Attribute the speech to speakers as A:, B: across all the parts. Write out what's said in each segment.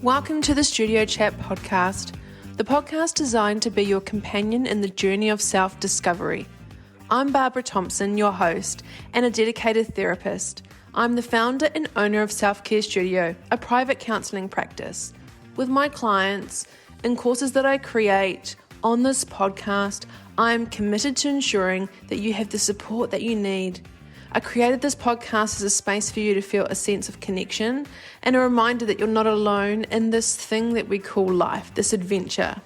A: Welcome to the Studio Chat podcast, the podcast designed to be your companion in the journey of self-discovery. I'm Barbara Thompson, your host and a dedicated therapist. I'm the founder and owner of Self-Care Studio, a private counselling practice. With my clients and courses that I create on this podcast, I'm committed to ensuring that you have the support that you need. I created this podcast as a space for you to feel a sense of connection and a reminder that you're not alone in this thing that we call life, this adventure.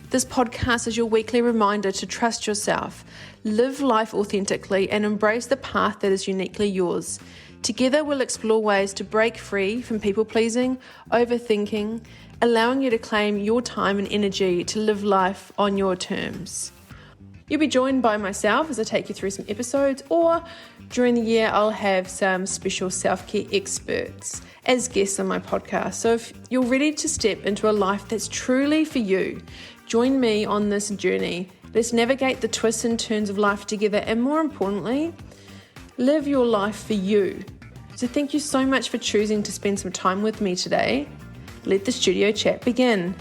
A: This podcast is your weekly reminder to trust yourself, live life authentically, and embrace the path that is uniquely yours. Together, we'll explore ways to break free from people-pleasing, overthinking, allowing you to claim your time and energy to live life on your terms. You'll be joined by myself as I take you through some episodes, or during the year I'll have some special self-care experts as guests on my podcast. So if you're ready to step into a life that's truly for you, join me on this journey. Let's navigate the twists and turns of life together, and more importantly, live your life for you. So thank you so much for choosing to spend some time with me today. Let the studio chat begin.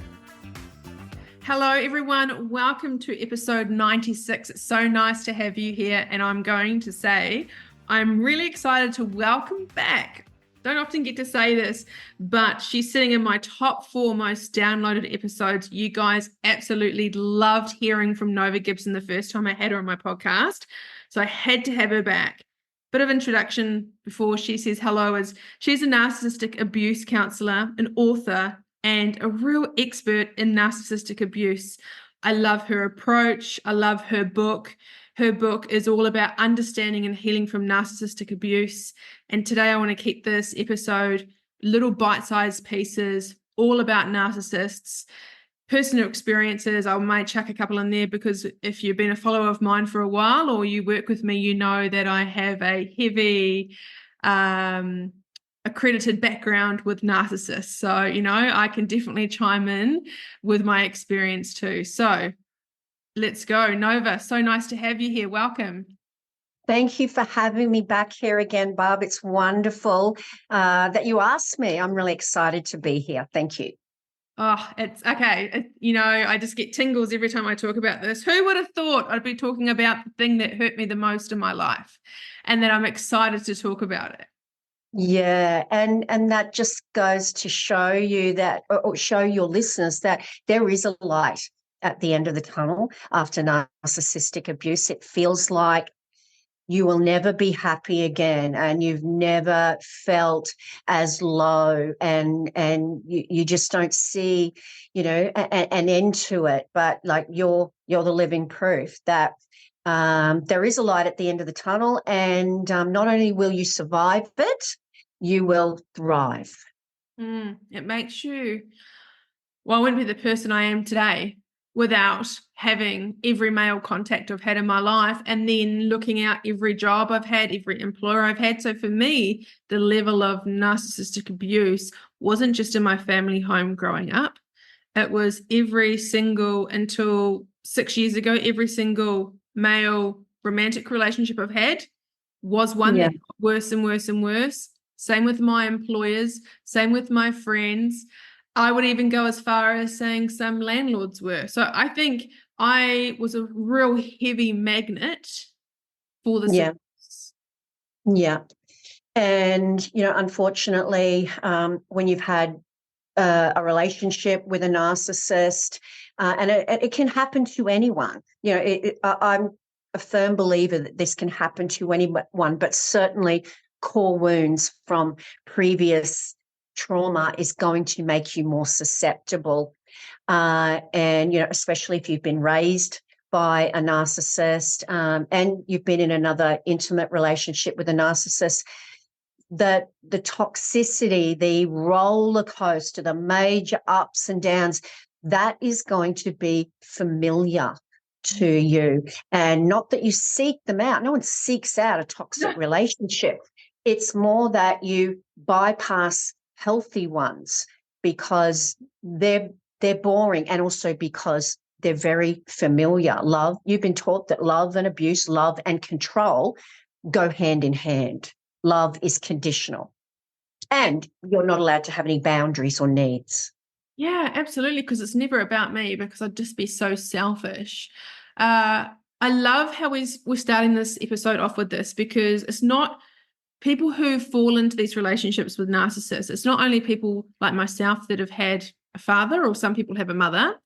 A: Hello everyone, welcome to episode 96. It's so nice to have you here, and I'm going to say I'm really excited to welcome back. Don't often get to say this, but she's sitting in my top 4 most downloaded episodes. You guys absolutely loved hearing from Nova Gibson the first time I had her on my podcast, so I had to have her back. Bit of introduction before she says hello is she's a narcissistic abuse counsellor, an author, and a real expert in narcissistic abuse. I love her approach. I love her book. Her book is all about understanding and healing from narcissistic abuse. And today I want to keep this episode little bite-sized pieces, all about narcissists, personal experiences. I might chuck a couple in there because if you've been a follower of mine for a while or you work with me, you know that I have a heavy accredited background with narcissists. So, I can definitely chime in with my experience too. So let's go. Nova, so nice to have you here. Welcome.
B: Thank you for having me back here again, Barb. It's wonderful that you asked me. I'm really excited to be here. Thank you.
A: Oh, it's okay. I just get tingles every time I talk about this. Who would have thought I'd be talking about the thing that hurt me the most in my life, and that I'm excited to talk about it?
B: Yeah, and that just goes to show you that, or show your listeners that there is a light at the end of the tunnel after narcissistic abuse. It feels like you will never be happy again, and you've never felt as low, and you just don't see, an end to it. But like you're the living proof that there is a light at the end of the tunnel, and not only will you survive it, you will thrive.
A: It makes you, I wouldn't be the person I am today without having every male contact I've had in my life, and then looking out every job I've had, every employer I've had. So for me, the level of narcissistic abuse wasn't just in my family home growing up. It was until 6 years ago, every single male romantic relationship I've had was one that got worse and worse and worse. Same with my employers, same with my friends. I would even go as far as saying some landlords were. So I think I was a real heavy magnet for this.
B: Yeah. And, unfortunately, when you've had a relationship with a narcissist, and it can happen to anyone, I'm a firm believer that this can happen to anyone, but certainly core wounds from previous trauma is going to make you more susceptible. And, especially if you've been raised by a narcissist, and you've been in another intimate relationship with a narcissist, the toxicity, the roller coaster, the major ups and downs, that is going to be familiar to you. And not that you seek them out. No one seeks out a toxic relationship. It's more that you bypass healthy ones because they're boring, and also because they're very familiar. You've been taught that love and abuse, love and control go hand in hand. Love is conditional, and you're not allowed to have any boundaries or needs.
A: Yeah, absolutely. Because it's never about me, because I'd just be so selfish. Uh, I love how we're starting this episode off with this, because it's not people who fall into these relationships with narcissists. It's not only people like myself that have had a father, or some people have a mother.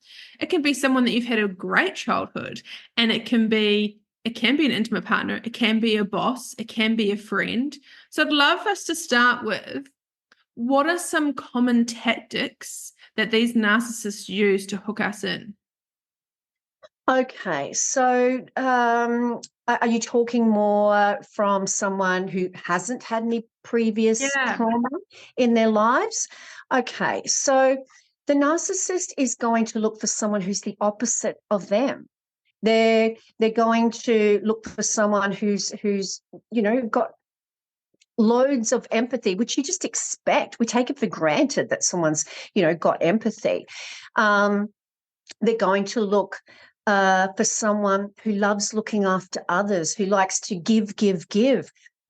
A: It can be someone that you've had a great childhood, and it can be an intimate partner, it can be a boss, it can be a friend. So I'd love us to start with, what are some common tactics that these narcissists use to hook us in?
B: Okay, so are you talking more from someone who hasn't had any previous
A: Yeah.
B: trauma in their lives? Okay, so the narcissist is going to look for someone who's the opposite of them. They're going to look for someone who's got loads of empathy, which you just expect. We take it for granted that someone's got empathy. Um, they're going to look for someone who loves looking after others, who likes to give,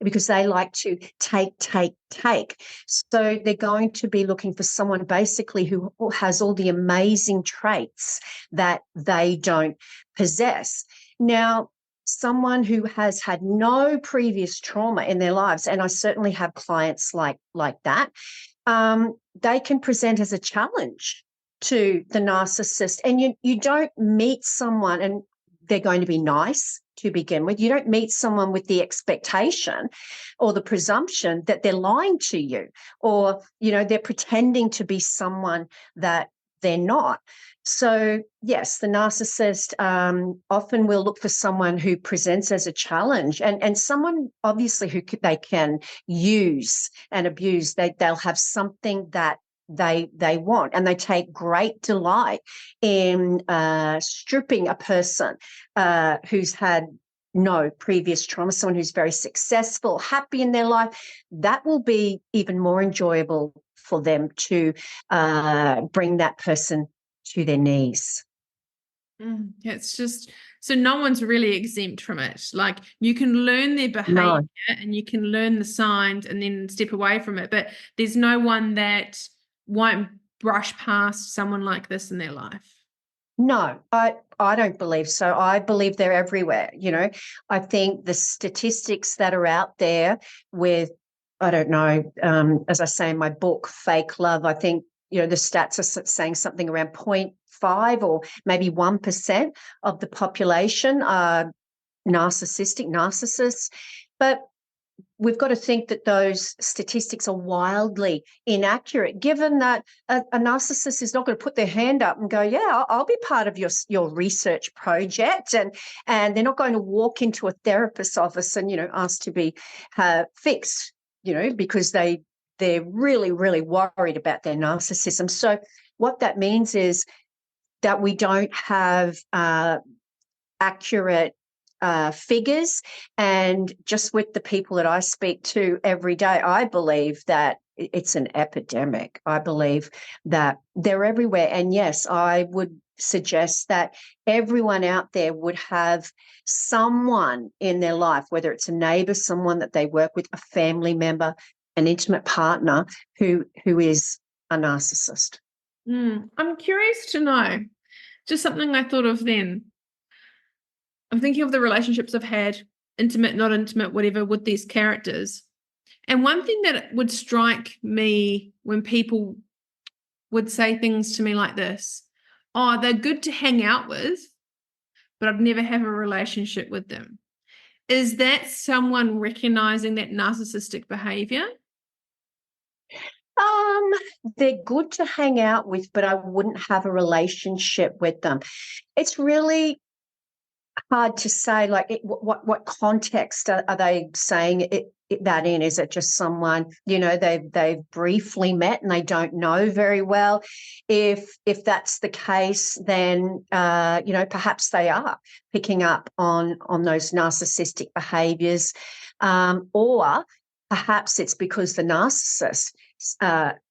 B: because they like to take. So they're going to be looking for someone basically who has all the amazing traits that they don't possess. Now, someone who has had no previous trauma in their lives, and I certainly have clients like that, they can present as a challenge to the narcissist. And you don't meet someone and they're going to be nice to begin with. You don't meet someone with the expectation or the presumption that they're lying to you, or they're pretending to be someone that they're not. So yes, the narcissist often will look for someone who presents as a challenge, and someone obviously who they can use and abuse. They'll have something that they want, and they take great delight in stripping a person who's had no previous trauma, someone who's very successful, happy in their life. That will be even more enjoyable for them to bring that person to their knees.
A: It's just, so no one's really exempt from it. Like, you can learn their behavior
B: No,
A: and you can learn the signs and then step away from it, but there's no one that won't brush past someone like this in their life.
B: no, I don't believe so. I believe they're everywhere. I think the statistics that are out there with, I don't know, as I say in my book, Fake Love, I think, the stats are saying something around 0.5 or maybe 1% of the population are narcissists. But we've got to think that those statistics are wildly inaccurate, given that a narcissist is not going to put their hand up and go, yeah, I'll be part of your research project. And they're not going to walk into a therapist's office and, ask to be fixed, because they're really, really worried about their narcissism. So what that means is that we don't have accurate figures. And just with the people that I speak to every day, I believe that it's an epidemic. I believe that they're everywhere. And yes, I would suggest that everyone out there would have someone in their life, whether it's a neighbor, someone that they work with, a family member, an intimate partner who is a narcissist.
A: I'm curious to know, just something I thought of then. I'm thinking of the relationships I've had, intimate, not intimate, whatever, with these characters. And one thing that would strike me when people would say things to me like this: oh, they're good to hang out with, but I'd never have a relationship with them. Is that someone recognizing that narcissistic behavior?
B: Um, they're good to hang out with, but I wouldn't have a relationship with them. It's really hard to say, like, what context are they saying that in? Is it just someone, they've briefly met and they don't know very well? If that's the case, then perhaps they are picking up on those narcissistic behaviors, or perhaps it's because the narcissist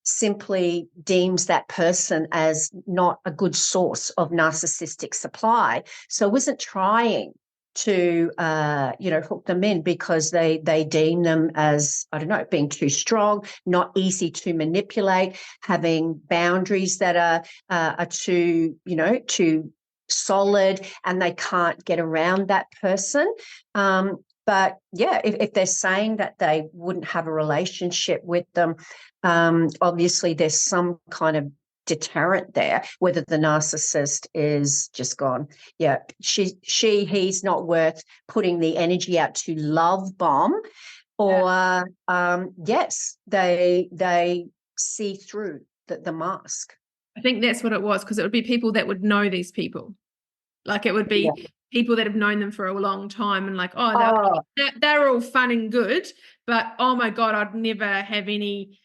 B: simply deems that person as not a good source of narcissistic supply, so isn't trying to, hook them in because they deem them as, I don't know, being too strong, not easy to manipulate, having boundaries that are too solid, and they can't get around that person. But yeah, if they're saying that they wouldn't have a relationship with them, obviously there's some kind of deterrent there, whether the narcissist is just gone, yeah, he's not worth putting the energy out to love bomb, or yes, they see through the mask.
A: I think that's what it was, because it would be people that would know these people. Like it would be people that have known them for a long time and like, they're all fun and good, but oh my God, I'd never have any,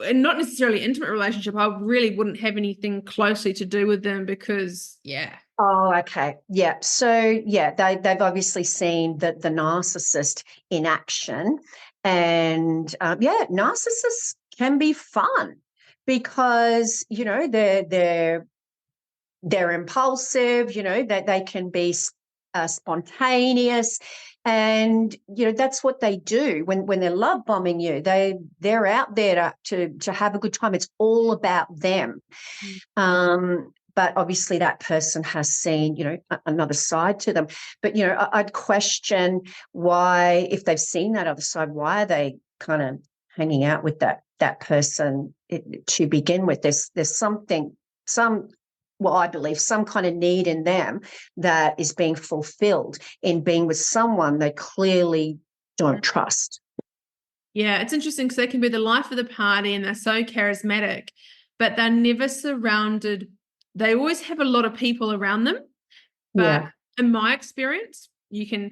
A: not necessarily intimate relationship. I really wouldn't have anything closely to do with them because, yeah.
B: Oh, okay. Yeah. So, yeah, they've obviously seen the narcissist in action. And, narcissists can be fun because, they're impulsive, that they can be spontaneous. And, that's what they do when they're love bombing you. They're out there to have a good time. It's all about them. But obviously that person has seen, another side to them. But, I'd question why, if they've seen that other side, why are they kind of hanging out with that person to begin with? There's I believe some kind of need in them that is being fulfilled in being with someone they clearly don't trust.
A: Yeah, it's interesting because they can be the life of the party and they're so charismatic, but they're never surrounded. They always have a lot of people around them. But in my experience, they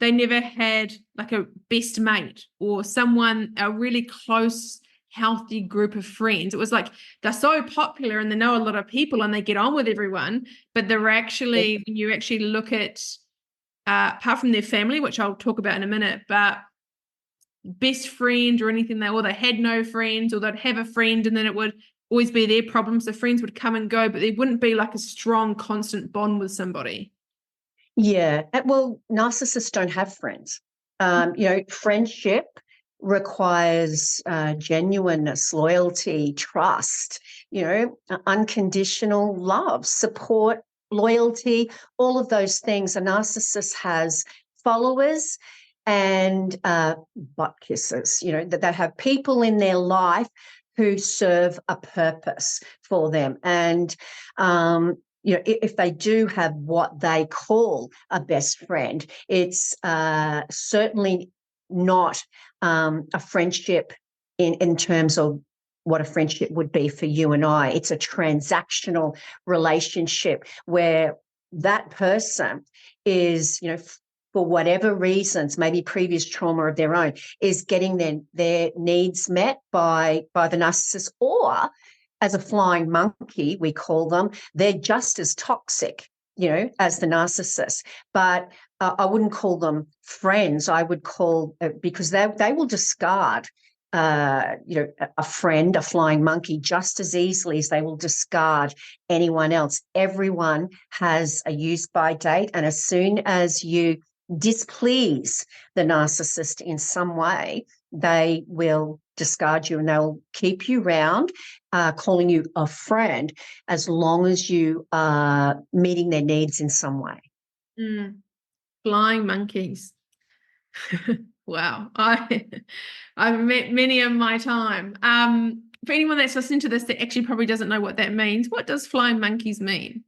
A: never had like a best mate or a really close, healthy group of friends. It was like they're so popular and they know a lot of people and they get on with everyone, but they're actually, when you actually look at, apart from their family, which I'll talk about in a minute, but best friend or anything, or they had no friends, or they'd have a friend and then it would always be their problem. So friends would come and go, but there wouldn't be like a strong, constant bond with somebody.
B: Yeah. Well, narcissists don't have friends. Friendship requires genuineness, loyalty, trust, unconditional love, support, loyalty, all of those things. A narcissist has followers and butt kisses, that they have people in their life who serve a purpose for them. And, if they do have what they call a best friend, it's certainly not a friendship in terms of what a friendship would be for you and I. It's a transactional relationship where that person is, for whatever reasons, maybe previous trauma of their own, is getting their needs met by the narcissist, or as a flying monkey, we call them, they're just as toxic, as the narcissist. But I wouldn't call them friends. I would call, because they will discard, a friend, a flying monkey, just as easily as they will discard anyone else. Everyone has a use-by date, and as soon as you displease the narcissist in some way, they will discard you and they'll keep you round, calling you a friend, as long as you are meeting their needs in some way.
A: Flying monkeys. Wow. I've met many in my time. For anyone that's listening to this that actually probably doesn't know what that means, what does flying monkeys mean?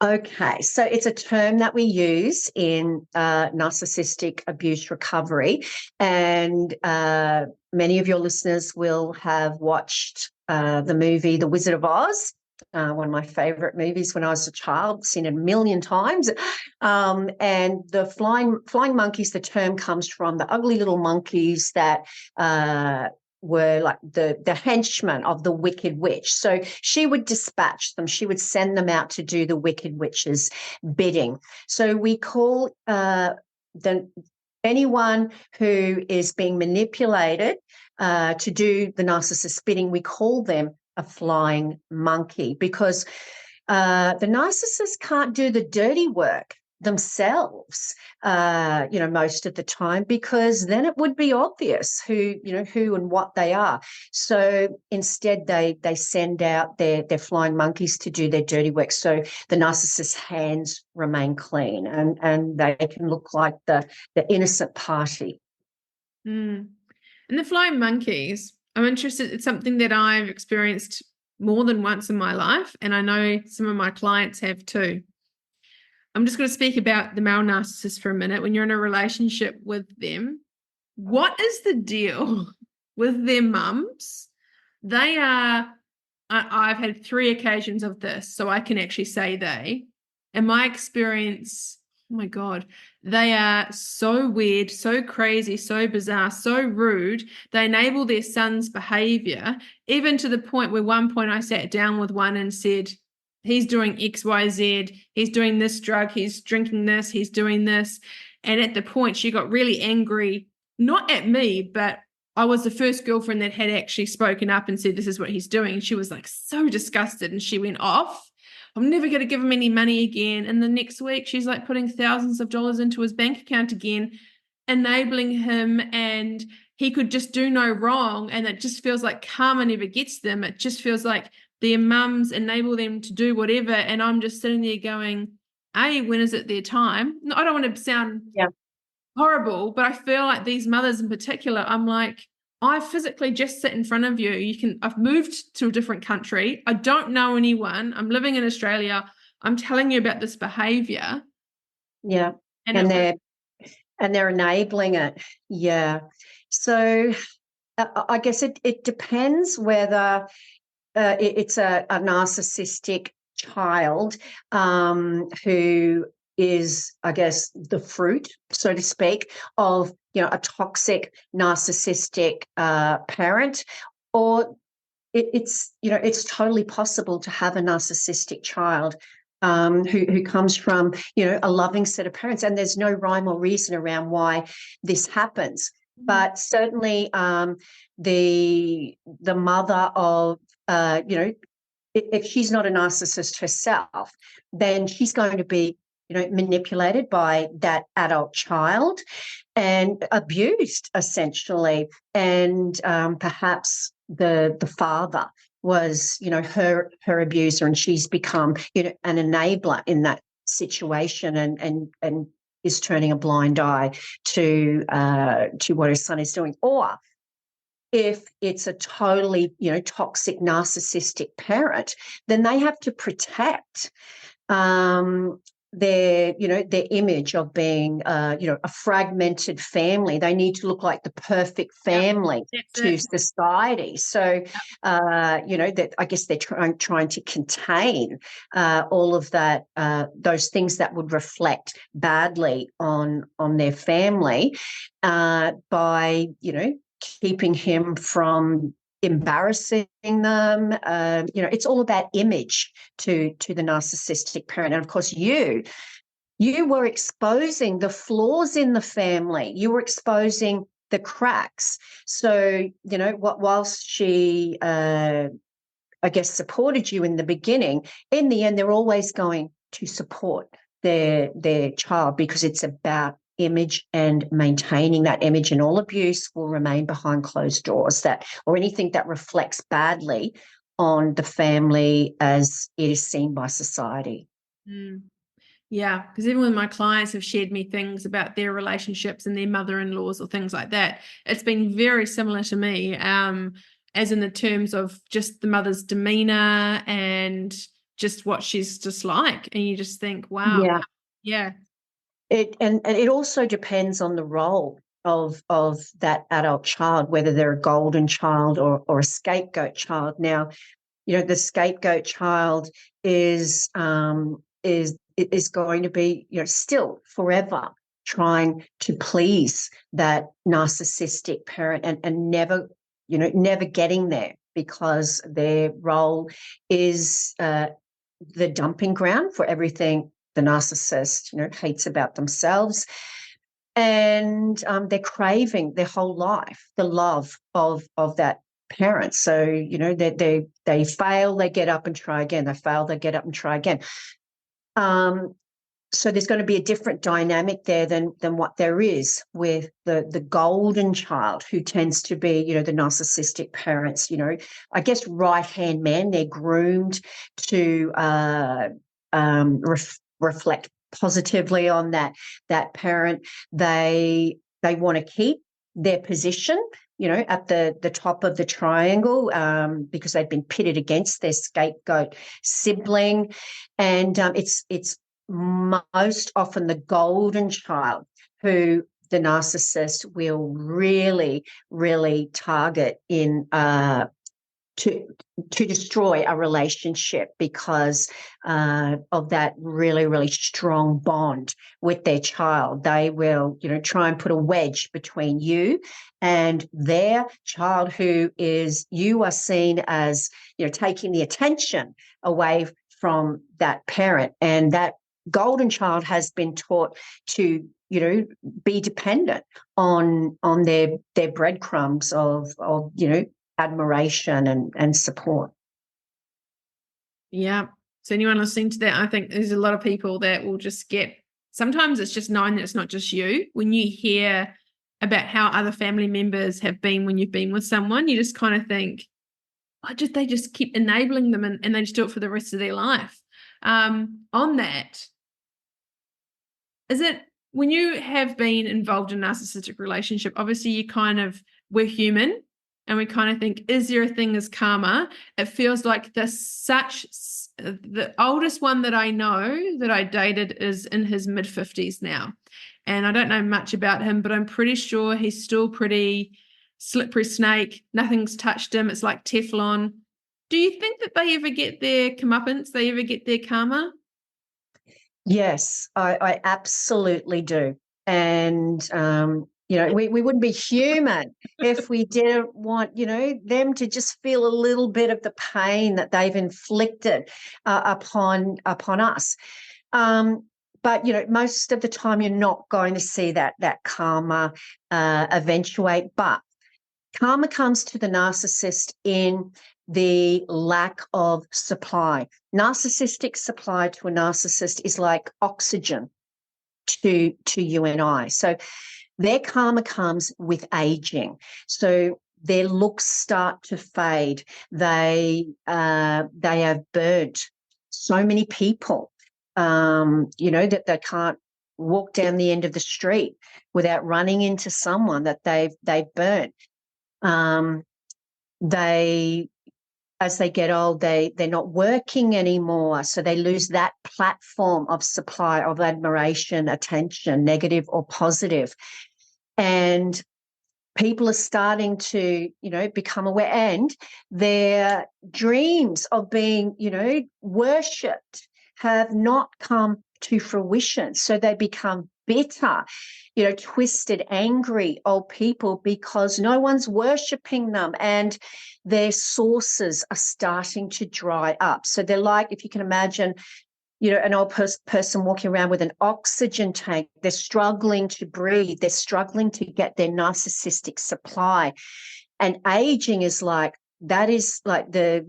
B: Okay, so it's a term that we use in narcissistic abuse recovery, and many of your listeners will have watched the movie The Wizard of Oz, one of my favourite movies when I was a child, seen it a million times. And the flying monkeys, the term comes from the ugly little monkeys that were like the henchmen of the Wicked Witch. So she would dispatch them. She would send them out to do the Wicked Witch's bidding. So we call anyone who is being manipulated to do the narcissist's bidding, we call them a flying monkey, because the narcissist can't do the dirty work themselves, most of the time, because then it would be obvious who and what they are. So instead, they send out their flying monkeys to do their dirty work, so the narcissist's hands remain clean, and they can look like the innocent party.
A: And the flying monkeys, I'm interested. It's something that I've experienced more than once in my life, and I know some of my clients have too. I'm just going to speak about the male narcissist for a minute. When you're in a relationship with them, what is the deal with their mums? They are, I've had 3 occasions of this, so I can actually say they. In my experience, oh my God, they are so weird, so crazy, so bizarre, so rude. They enable their son's behavior, even to the point where one point I sat down with one and said, he's doing X, Y, Z. He's doing this drug. He's drinking this. He's doing this. And at the point, she got really angry, not at me, but I was the first girlfriend that had actually spoken up and said, this is what he's doing. And she was like so disgusted, and she went off. I'm never going to give him any money again. And the next week, she's like putting thousands of dollars into his bank account again, enabling him, and he could just do no wrong. And it just feels like karma never gets them. It just feels like their mums enable them to do whatever. And I'm just sitting there going, when is it their time? No, I don't want to sound horrible, but I feel like these mothers in particular, I'm like, I physically just sit in front of you. I've moved to a different country. I don't know anyone. I'm living in Australia. I'm telling you about this behavior.
B: Yeah. And they're enabling it. Yeah. So I guess it depends whether it's a narcissistic child who is, I guess, the fruit, so to speak, of a toxic narcissistic parent, or it's totally possible to have a narcissistic child who comes from a loving set of parents, and there's no rhyme or reason around why this happens. But certainly, the mother of if she's not a narcissist herself, then she's going to be manipulated by that adult child and abused, essentially. And perhaps the father was her abuser, and she's become an enabler in that situation, and is turning a blind eye to what her son is doing. Or if it's a totally toxic narcissistic parent, then they have to protect their image of being a fragmented family. They need to look like the perfect family to society. So that I guess they're trying to contain all of that, those things that would reflect badly on their family by keeping him from embarrassing them. It's all about image to the narcissistic parent. And of course, you were exposing the flaws in the family. You were exposing the cracks. So, whilst she, I guess, supported you in the beginning, in the end, they're always going to support their child, because it's about image and maintaining that image, and all abuse will remain behind closed doors, or anything that reflects badly on the family as it is seen by society.
A: Yeah, because even when my clients have shared me things about their relationships and their mother-in-laws or things like that, it's been very similar to me, as in the terms of just the mother's demeanor and just what she's just like. And you just think, wow. Yeah.
B: It also depends on the role of that adult child, whether they're a golden child or a scapegoat child. Now, the scapegoat child is going to be still forever trying to please that narcissistic parent, and never getting there, because their role is the dumping ground for everything the narcissist hates about themselves. And they're craving their whole life the love of that parent. So they fail, they get up and try again. They fail, they get up and try again. So there's going to be a different dynamic there than what there is with the golden child, who tends to be, the narcissistic parents, I guess right-hand man. They're groomed to reflect positively on that parent. They want to keep their position, at the top of the triangle, because they've been pitted against their scapegoat sibling. And it's most often the golden child who the narcissist will really, really target in to destroy a relationship, because of that really, really strong bond with their child. They will, try and put a wedge between you and their child, who is, you are seen as, taking the attention away from that parent. And that golden child has been taught to, be dependent on their breadcrumbs of admiration and support.
A: Yeah. So anyone listening to that, I think there's a lot of people that will just get, sometimes it's just knowing that it's not just you. When you hear about how other family members have been when you've been with someone, you just kind of think, they just keep enabling them, and they just do it for the rest of their life. On that, is it, when you have been involved in a narcissistic relationship, obviously we're human, and we kind of think, is there a thing as karma? It feels like the oldest one that I know that I dated is in his mid-50s now. And I don't know much about him, but I'm pretty sure he's still pretty slippery snake. Nothing's touched him. It's like Teflon. Do you think that they ever get their comeuppance? They ever get their karma?
B: Yes, I absolutely do. And, we wouldn't be human if we didn't want, them to just feel a little bit of the pain that they've inflicted upon us. But, most of the time you're not going to see that karma eventuate. But karma comes to the narcissist in the lack of supply. Narcissistic supply to a narcissist is like oxygen to you and I. So their karma comes with aging. So their looks start to fade. They have burnt so many people, that they can't walk down the end of the street without running into someone that they've burnt. As they get old, they're not working anymore, so they lose that platform of supply of admiration, attention, negative or positive. And people are starting to, become aware, and their dreams of being, worshipped have not come to fruition. So they become bitter, twisted, angry old people, because no one's worshipping them, and their sources are starting to dry up. So they're like, if you can imagine, an old person walking around with an oxygen tank. They're struggling to breathe. They're struggling to get their narcissistic supply. And aging is like, that is like the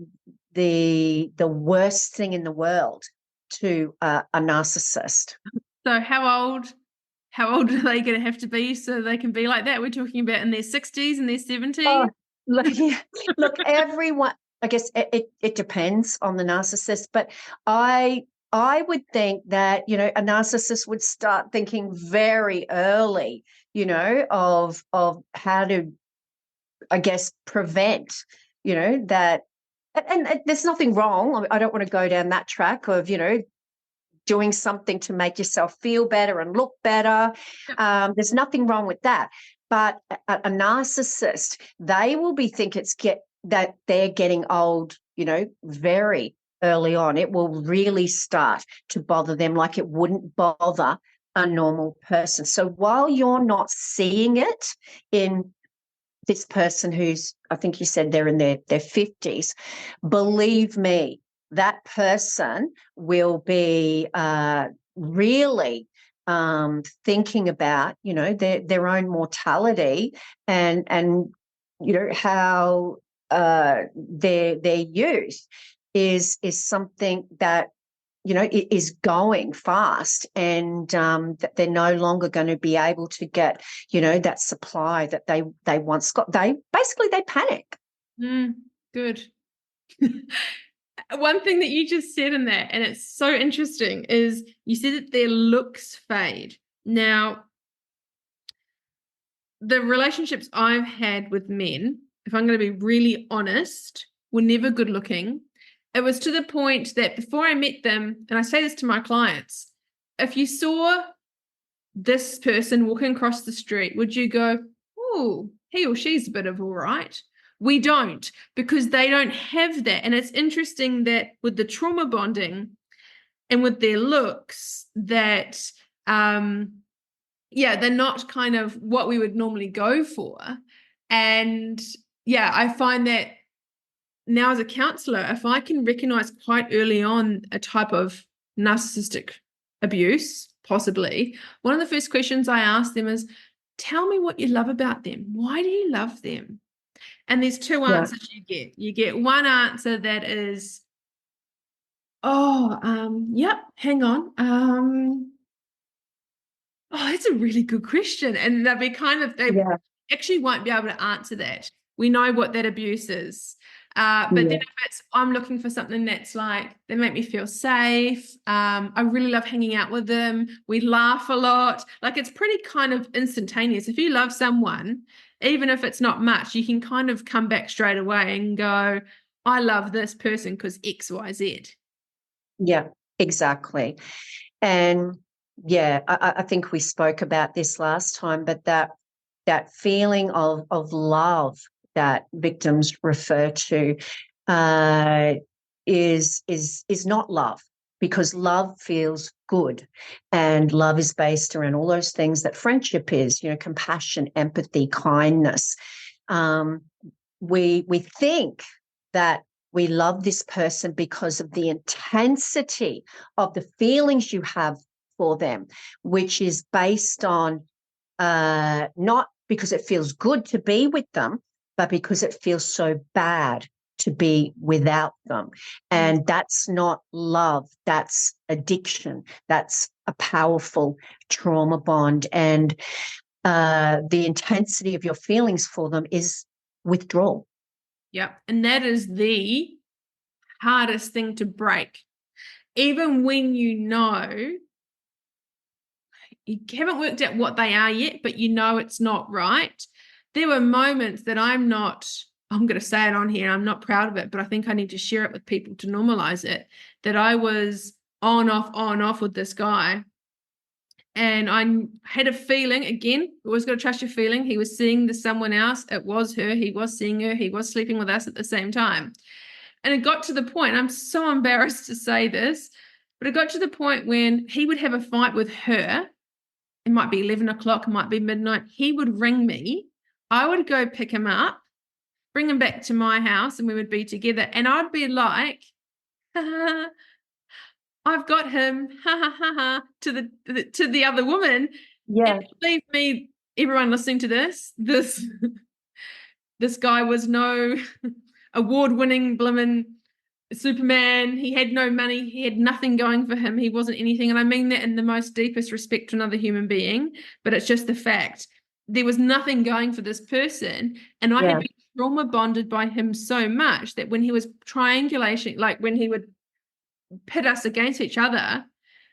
B: worst thing in the world to a narcissist.
A: So how old are they going to have to be so they can be like that? We're talking about in their 60s and their 70s?
B: Oh, look, everyone, I guess it depends on the narcissist, but I would think that, a narcissist would start thinking very early, of how to, I guess, prevent, that. And there's nothing wrong. I don't want to go down that track of, doing something to make yourself feel better and look better. There's nothing wrong with that. But a narcissist, they will be that they're getting old, very early on. It will really start to bother them like it wouldn't bother a normal person. So while you're not seeing it in this person who's, I think you said they're in their 50s, believe me, that person will be really thinking about, their own mortality and how their youth is something that is going fast, and that they're no longer going to be able to get, that supply that they once got. They panic.
A: Good. One thing that you just said in that, and it's so interesting, is you said that their looks fade. Now, the relationships I've had with men, if I'm going to be really honest, were never good looking. It was to the point that before I met them, and I say this to my clients, if you saw this person walking across the street, would you go, oh, he or she's a bit of all right? We don't, because they don't have that. And it's interesting that with the trauma bonding and with their looks, that they're not kind of what we would normally go for. And I find that now as a counselor, if I can recognize quite early on a type of narcissistic abuse, possibly, one of the first questions I ask them is, tell me what you love about them. Why do you love them? And there's two answers you get. You get one answer that is, hang on. That's a really good question. And they'll be they actually won't be able to answer that. We know what that abuse is. But then if it's, I'm looking for something that's like, they make me feel safe. I really love hanging out with them. We laugh a lot. Like, it's pretty kind of instantaneous. If you love someone, even if it's not much, you can kind of come back straight away and go, I love this person because X, Y, Z.
B: Yeah, exactly. And I think we spoke about this last time, but that feeling of love that victims refer to is not love, because love feels good, and love is based around all those things that friendship is, compassion, empathy, kindness. We think that we love this person because of the intensity of the feelings you have for them, which is based on not because it feels good to be with them, but because it feels so bad to be without them. And that's not love. That's addiction. That's a powerful trauma bond. And the intensity of your feelings for them is withdrawal.
A: Yep. And that is the hardest thing to break. Even when you haven't worked out what they are yet, but it's not right. There were moments that I'm going to say it on here, I'm not proud of it, but I think I need to share it with people to normalize it, that I was on, off with this guy. And I had a feeling, again, always got to trust your feeling. He was seeing someone else. It was her. He was seeing her. He was sleeping with us at the same time. And it got to the point, I'm so embarrassed to say this, but it got to the point when he would have a fight with her. It might be 11 o'clock, it might be midnight. He would ring me. I would go pick him up, bring him back to my house, and we would be together. And I'd be like, I've got him, to the other woman.
B: Yeah.
A: And believe me, everyone listening to this guy was no award-winning blimmin' Superman. He had no money. He had nothing going for him. He wasn't anything. And I mean that in the most deepest respect to another human being, but it's just the fact. There was nothing going for this person. And I had been trauma bonded by him so much that when he was triangulation, like when he would pit us against each other,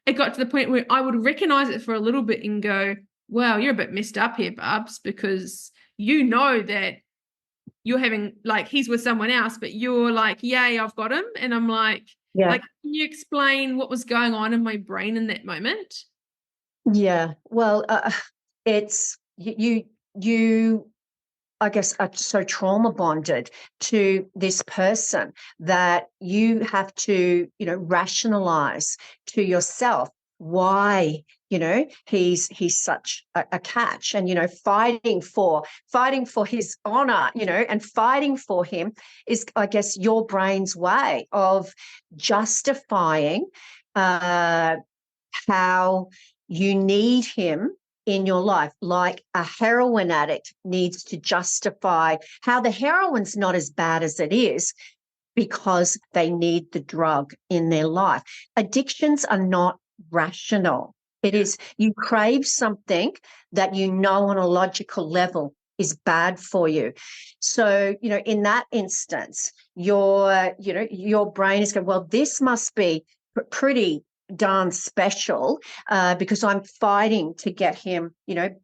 A: it got to the point where I would recognize it for a little bit and go, wow, you're a bit messed up here, Barbs, because that you're having, like, he's with someone else, but you're like, yay, I've got him. And I'm like, can you explain what was going on in my brain in that moment?
B: Yeah, well, it's you I guess are so trauma bonded to this person that you have to, rationalize to yourself why, he's such a catch, and, fighting for his honor, and fighting for him is, I guess, your brain's way of justifying how you need him in your life, like a heroin addict needs to justify how the heroin's not as bad as it is because they need the drug in their life. Addictions are not rational. It is, you crave something that you know on a logical level is bad for you. So, in that instance, your brain is going, well, this must be pretty darn special because I'm fighting to get him,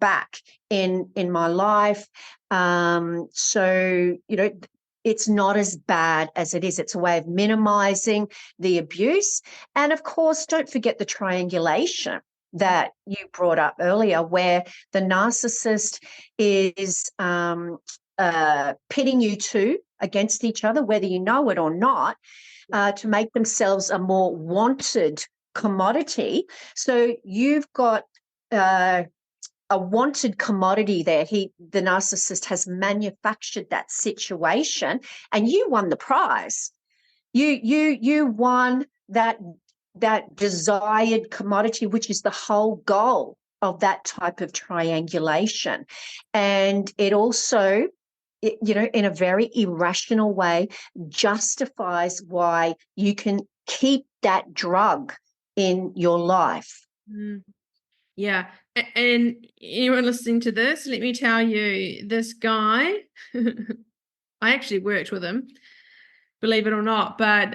B: back in my life. So, it's not as bad as it is. It's a way of minimizing the abuse. And of course, don't forget the triangulation that you brought up earlier, where the narcissist is pitting you two against each other, whether you know it or not, to make themselves a more wanted commodity. So you've got a wanted commodity there. The narcissist has manufactured that situation, and you won the prize. You won that desired commodity, which is the whole goal of that type of triangulation. And it also, in a very irrational way, justifies why you can keep that drug in your life.
A: Yeah. And anyone listening to this, let me tell you, this guy, I actually worked with him, believe it or not, but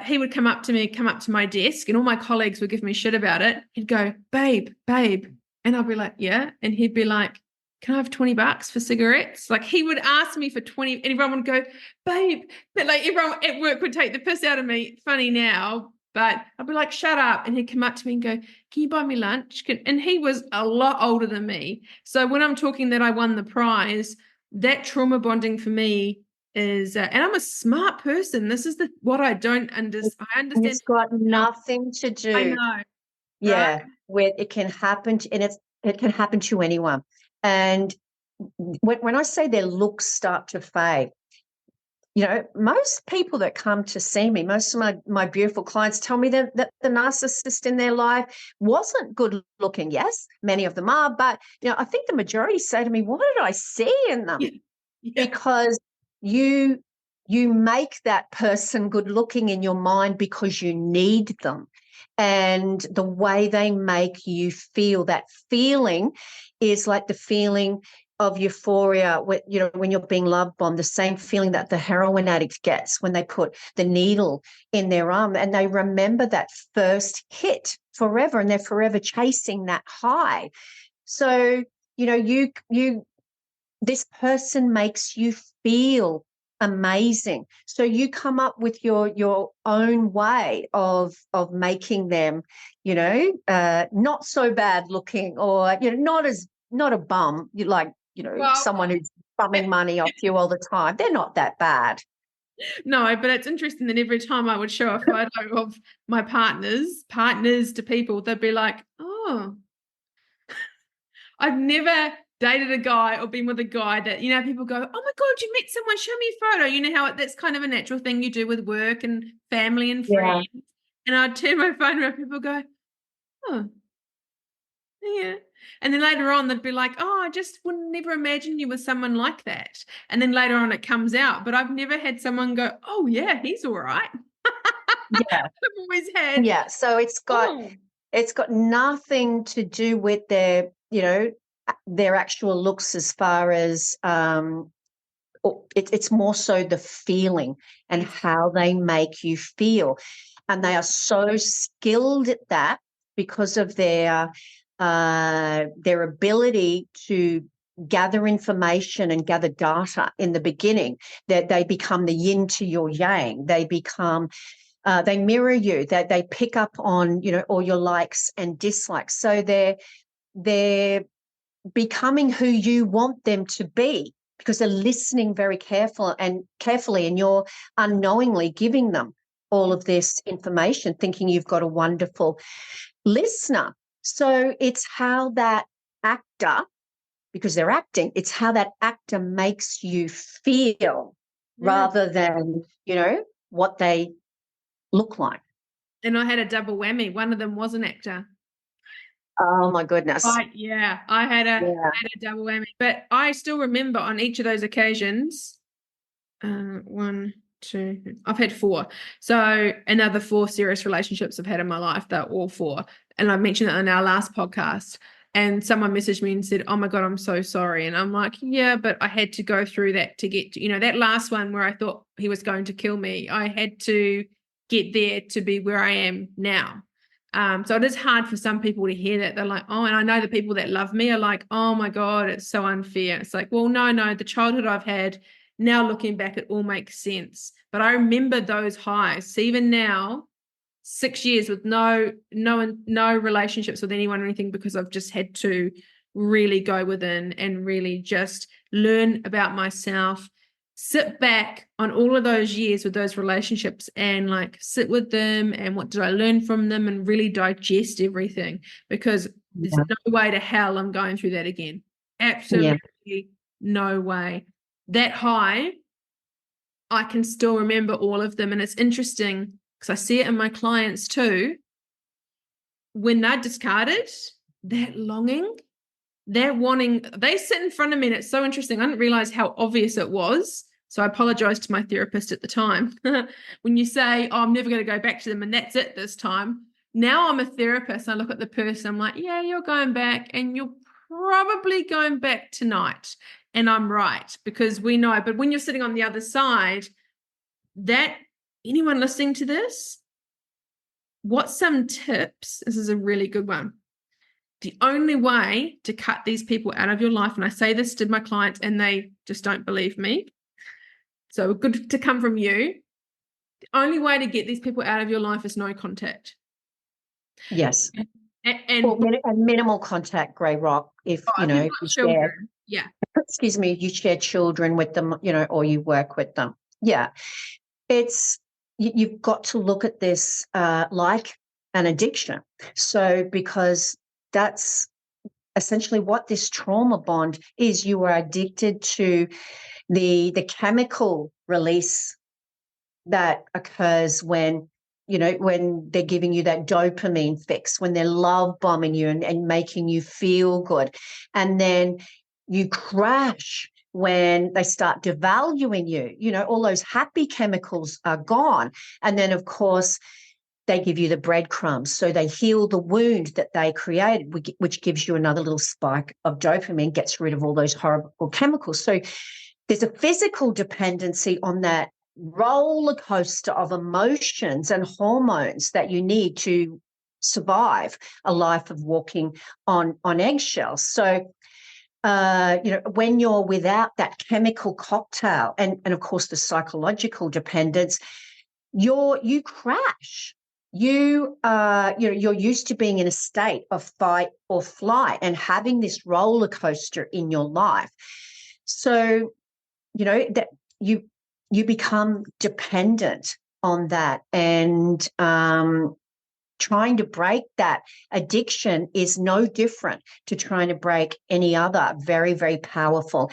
A: he would come up to my desk, and all my colleagues would give me shit about it. He'd go, babe. And I'd be like, yeah. And he'd be like, can I have $20 for cigarettes? Like, he would ask me for 20, and everyone would go, babe. But like, everyone at work would take the piss out of me. Funny now, but I'd be like, shut up. And he'd come up to me and go, can you buy me lunch? And he was a lot older than me. So when I'm talking that I won the prize, that trauma bonding for me is, and I'm a smart person. This is what I don't understand. I understand.
B: It's got nothing to do.
A: I know.
B: Yeah,
A: right?
B: where it can happen, and it can happen to anyone. And when I say their looks start to fade, most people that come to see me, most of my beautiful clients tell me that the narcissist in their life wasn't good looking. Yes, many of them are, but I think the majority say to me, what did I see in them?
A: Yeah.
B: Because you make that person good looking in your mind because you need them. And the way they make you feel, that feeling is like the feeling of euphoria, when you're being love bombed, the same feeling that the heroin addict gets when they put the needle in their arm, and they remember that first hit forever, and they're forever chasing that high. So, this person makes you feel amazing. So you come up with your own way of making them, not so bad looking, or not a bum.
A: Well,
B: Someone who's bumming money off you all the time. They're not that bad.
A: no, but it's interesting that every time I would show a photo of my partners to people, they'd be like, oh, I've never dated a guy or been with a guy that, people go, oh my God, you met someone, show me a photo. You know how that's kind of a natural thing you do with work and family and friends.
B: Yeah.
A: And I'd turn my phone around, people go, oh, yeah. And then later on, they'd be like, oh, I just would never imagine you with someone like that. And then later on it comes out, but I've never had someone go, oh yeah, he's all right.
B: Yeah.
A: I've always had.
B: Yeah. So it's got nothing to do with their actual looks, as far as it's more so the feeling and how they make you feel. And they are so skilled at that because of their ability to gather information and gather data in the beginning, that they become the yin to your yang. They become they mirror you, that they pick up on all your likes and dislikes. So they're becoming who you want them to be, because they're listening very carefully, and you're unknowingly giving them all of this information, thinking you've got a wonderful listener. So it's how that actor, because they're acting, it's how that actor makes you feel rather than, what they look like.
A: And I had a double whammy. One of them was an actor.
B: Oh my goodness.
A: Yeah, I had a double whammy. But I still remember on each of those occasions, one, two. I've had four. So another four serious relationships I've had in my life. They're all four. And I mentioned that in our last podcast. And someone messaged me and said, "Oh my God, I'm so sorry." And I'm like, yeah, but I had to go through that to get to, that last one where I thought he was going to kill me. I had to get there to be where I am now. So it is hard for some people to hear that. They're like, oh, and I know the people that love me are like, oh my God, it's so unfair. It's like, well, no, the childhood I've had, now looking back, it all makes sense. But I remember those highs. So even now, 6 years with no relationships with anyone or anything, because I've just had to really go within and really just learn about myself, sit back on all of those years with those relationships and like sit with them and what did I learn from them and really digest everything, because there's no way to hell I'm going through that again. Absolutely no way. That high, I can still remember all of them. And it's interesting because I see it in my clients too. When they're discarded, that longing, that wanting, they sit in front of me and it's so interesting. I didn't realize how obvious it was. So I apologized to my therapist at the time. When you say, oh, I'm never going to go back to them and that's it this time. Now I'm a therapist. I look at the person, I'm like, yeah, you're going back and you're probably going back tonight. And I'm right, because we know. But when you're sitting on the other side, that anyone listening to this, what's some tips? This is a really good one. The only way to cut these people out of your life, and I say this to my clients and they just don't believe me, so good to come from you. The only way to get these people out of your life is no contact.
B: Yes.
A: And
B: minimal contact, Grey Rock. If you share, excuse me, you share children with them, or you work with them. Yeah, you've got to look at this like an addiction. So because that's essentially what this trauma bond is. You are addicted to the chemical release that occurs when they're giving you that dopamine fix, when they're love bombing you and making you feel good. And then you crash when they start devaluing you. All those happy chemicals are gone. And then, of course, they give you the breadcrumbs. So they heal the wound that they created, which gives you another little spike of dopamine, gets rid of all those horrible chemicals. So there's a physical dependency on that roller coaster of emotions and hormones that you need to survive a life of walking on eggshells. So, when you're without that chemical cocktail and of course the psychological dependence, you crash. You're used to being in a state of fight or flight and having this roller coaster in your life. So, that you become dependent on that, and trying to break that addiction is no different to trying to break any other very, very powerful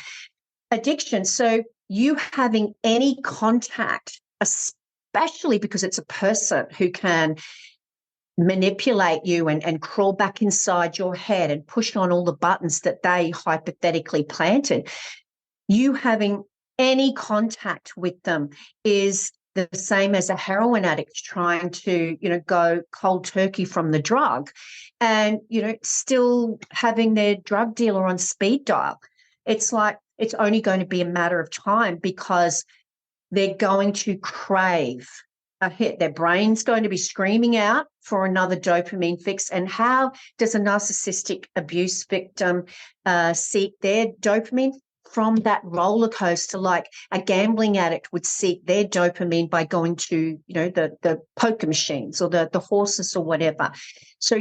B: addiction. So you having any contact, especially because it's a person who can manipulate you and crawl back inside your head and push on all the buttons that they hypothetically planted, you having any contact with them is the same as a heroin addict trying to, go cold turkey from the drug and, still having their drug dealer on speed dial. It's like it's only going to be a matter of time because they're going to crave a hit. Their brain's going to be screaming out for another dopamine fix. And how does a narcissistic abuse victim seek their dopamine? From that roller coaster, like a gambling addict would seek their dopamine by going to, the poker machines or the horses or whatever. So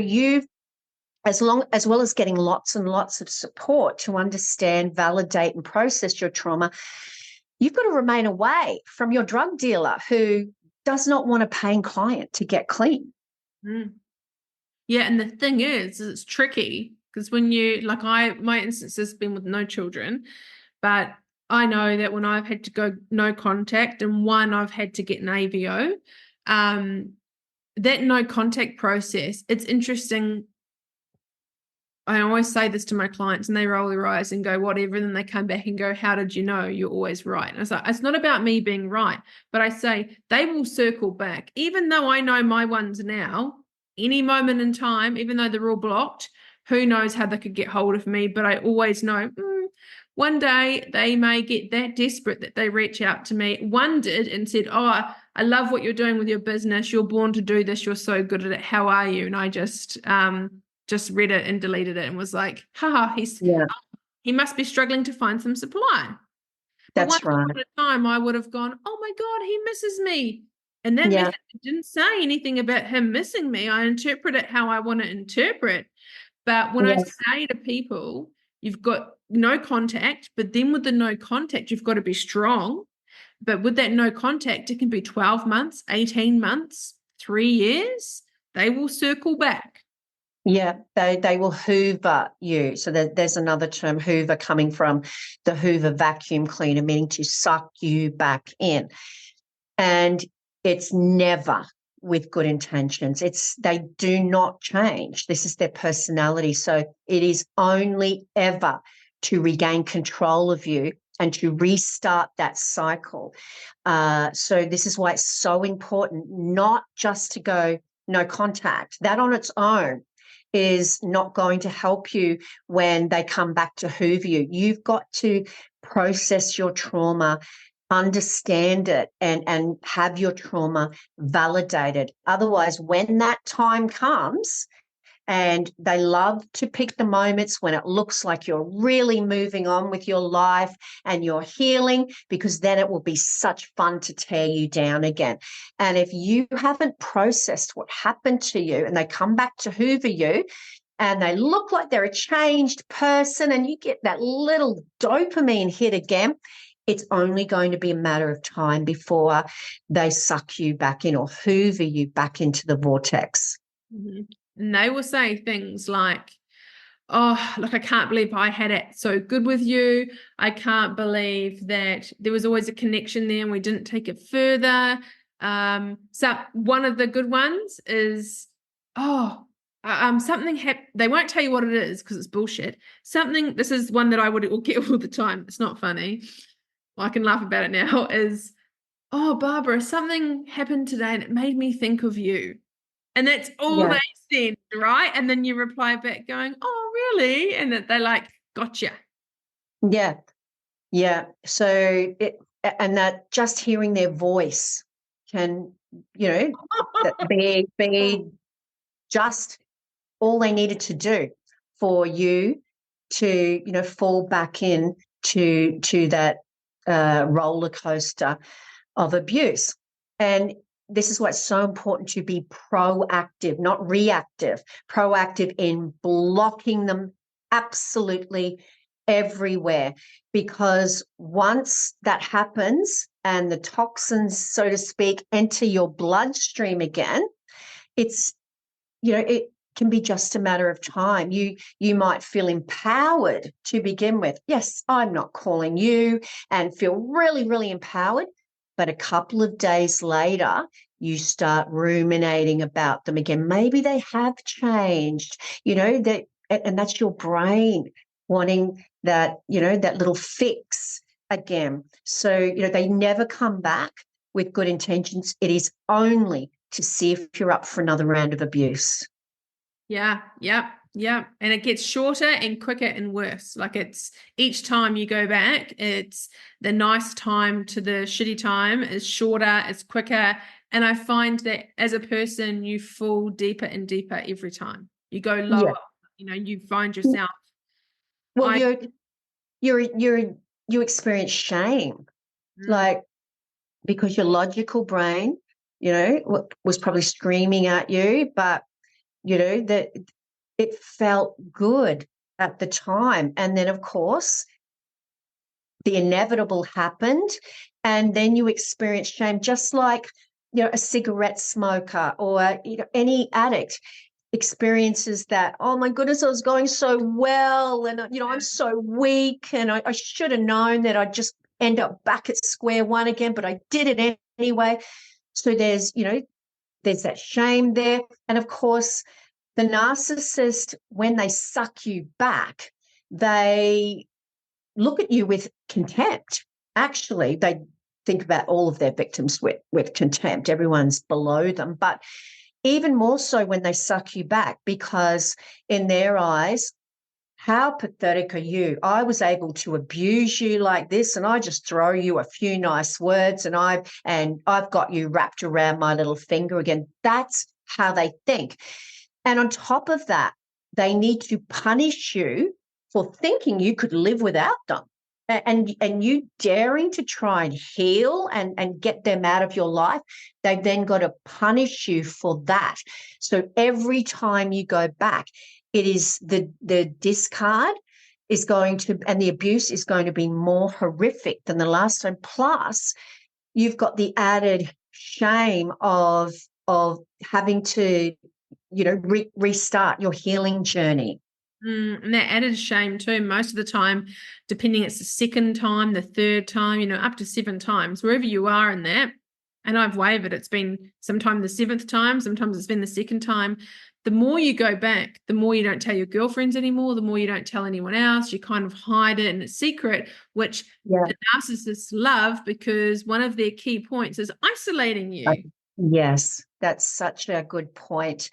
B: as well as getting lots and lots of support to understand, validate, and process your trauma, you've got to remain away from your drug dealer who does not want a paying client to get clean.
A: Mm. Yeah, and the thing is it's tricky because when you, like my instance has been with no children, but I know that when I've had to go no contact and one I've had to get an AVO, that no contact process, it's interesting. I always say this to my clients and they roll their eyes and go, whatever. And then they come back and go, how did you know? You're always right. And I was like, it's not about me being right, but I say they will circle back. Even though I know my ones now, any moment in time, even though they're all blocked, who knows how they could get hold of me. But I always know one day they may get that desperate that they reach out to me. One did and said, oh, I love what you're doing with your business. You're born to do this. You're so good at it. How are you? And I just read it and deleted it and was like, haha, he must be struggling to find some supply. But once
B: That's right.
A: upon a time, I would have gone, oh my God, he misses me. And that
B: Yeah.
A: message didn't say anything about him missing me. I interpret it how I want to interpret. But when I
B: Yes.
A: say to people, you've got no contact, but then with the no contact, you've got to be strong. But with that no contact, it can be 12 months, 18 months, 3 years. They will circle back.
B: Yeah, they will hoover you. So there's another term, hoover, coming from the Hoover vacuum cleaner, meaning to suck you back in. And it's never with good intentions. They do not change. This is their personality. So it is only ever to regain control of you and to restart that cycle. So this is why it's so important not just to go no contact. That on its own is not going to help you when they come back to hoover you. You've got to process your trauma, understand it, and have your trauma validated. Otherwise, when that time comes, and they love to pick the moments when it looks like you're really moving on with your life and you're healing, because then it will be such fun to tear you down again. And if you haven't processed what happened to you and they come back to hoover you and they look like they're a changed person and you get that little dopamine hit again, it's only going to be a matter of time before they suck you back in or hoover you back into the vortex.
A: Mm-hmm. And they will say things like, oh, look, I can't believe I had it so good with you. I can't believe that there was always a connection there and we didn't take it further. So one of the good ones is, something happened. They won't tell you what it is because it's bullshit. This is one that I would get all the time. It's not funny. Well, I can laugh about it now, is, oh, Barbara, something happened today and it made me think of you. And that's all
B: Yeah.
A: they send, right? And then you reply back going, oh, really? And they're like, gotcha.
B: Yeah. Yeah. So and that just hearing their voice can, that be just all they needed to do for you to, fall back in to that roller coaster of abuse. And this is why it's so important to be proactive, not reactive, proactive in blocking them absolutely everywhere. Because once that happens and the toxins, so to speak, enter your bloodstream again, it's, it can be just a matter of time. You might feel empowered to begin with. Yes, I'm not calling you, and feel really, really empowered. But a couple of days later, you start ruminating about them again. Maybe they have changed, and that's your brain wanting that, that little fix again. So, they never come back with good intentions. It is only to see if you're up for another round of abuse.
A: Yeah. And it gets shorter and quicker and worse. Like it's each time you go back, it's the nice time to the shitty time is shorter, it's quicker. And I find that as a person, you fall deeper and deeper every time. You go lower, you find yourself.
B: Well, you experience shame, like, because your logical brain, was probably screaming at you, but that it felt good at the time. And then, of course, the inevitable happened. And then you experience shame, just like, a cigarette smoker or, any addict experiences that, oh my goodness, I was going so well. And, I'm so weak and I should have known that I'd just end up back at square one again, but I did it anyway. So there's that shame there. And of course, The narcissist, when they suck you back, they look at you with contempt. Actually, they think about all of their victims with contempt. Everyone's below them. But even more so when they suck you back, because in their eyes, how pathetic are you? I was able to abuse you like this, and I just throw you a few nice words, and I've got you wrapped around my little finger again. That's how they think. And on top of that, they need to punish you for thinking you could live without them. And you daring to try and heal and get them out of your life, they've then got to punish you for that. So every time you go back, it is the discard is going to, and the abuse is going to be more horrific than the last time. Plus, you've got the added shame of having to, restart your healing journey.
A: And that added shame too, most of the time, depending, it's the second time, the third time, up to 7 times, wherever you are in that. And I've wavered. It's been sometimes the 7th time, sometimes it's been the 2nd time. The more you go back, the more you don't tell your girlfriends anymore, the more you don't tell anyone else. You kind of hide it in a secret, which the narcissists love, because one of their key points is isolating you.
B: Yes, that's such a good point.